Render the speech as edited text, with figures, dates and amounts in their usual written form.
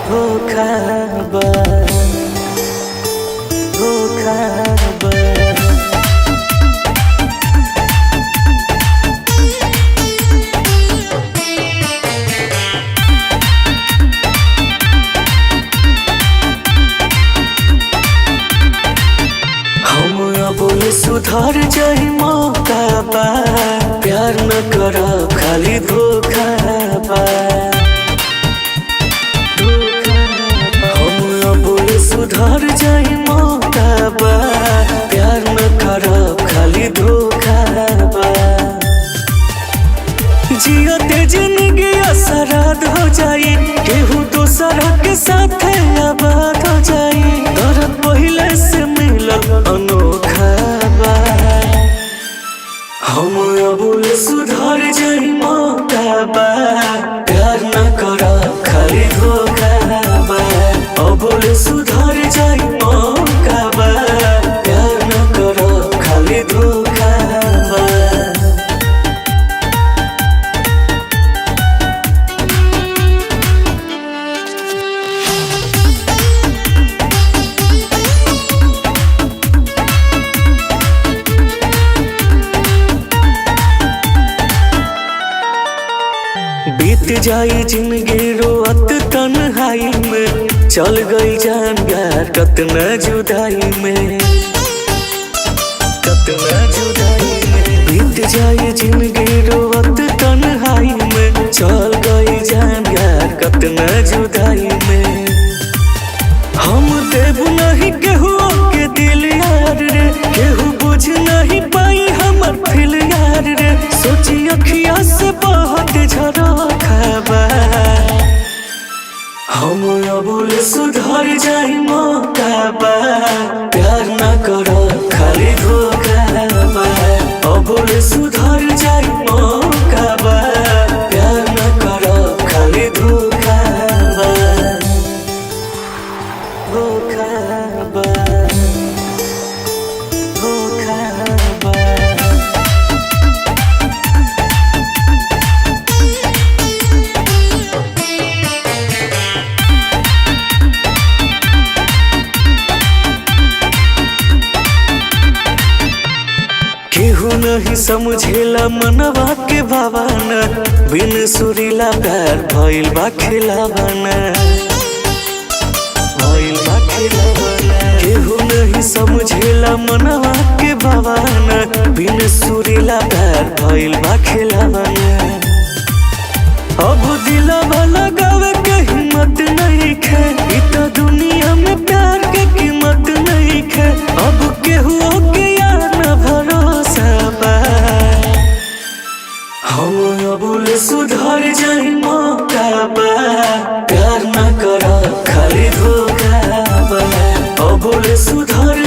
धोखा बा धोखा बा। बोले सुधार जाए मौका बा, प्यार न करो खाली धोखा बा। हम बोले सुधार जाए मौका बा, प्यार न करो खाली धोखा बा। जियते जिंदगी असराद हो जाए, केहू दूसरा के साथ आबाद हो जाए। दर्द पहले से मिलल अनोखा बा। हम बोले सुधार जाए मौका बा, प्यार न करो खाली धोखा बा। बोले सुधार जाए मौका बा, प्यार न करो खाली धोखा बा। बीत जाई जिंदगी रोअत तन्हाई में, चल गई जान यार कतना जुदाई में, कतना जुदाई में। बीत जाई जिंदगी रोअत तन्हाई में, चल गई जान यार कतना जुदाई में। हम देव नहीं केहू के दिल यार रे, केहू बुझ नहीं पाई हमर फिल यार रे। सोची अखिया से बहुत झरोखा बा। हम बोले सुधार जाए मौका बा, प्यार न करो खाली धोखा बा। बोले सुधार जाए मौका बा, प्यार न करो खाली धोखा बा। धोखा बा धोखा बा। केहू नहीं समझेला मनवा के भावना, बिन सुरीला प्यार भइल बा खिलावाना, भइल बा खिलावाना। केहू नहीं समझेला मनवा के भावना, बिन सुरीला प्यार भइल बा खिलावाना। अब दिलवा लगावे के हिम्मत नहीं खे, इ तो दुनिया में प्यार के कीमत नहीं खे। अब केहू के यार न भरोसा बा। हम बोले सुधार जाए मौका बा, प्यार न करो खाली धोखा बा। बोले सुधार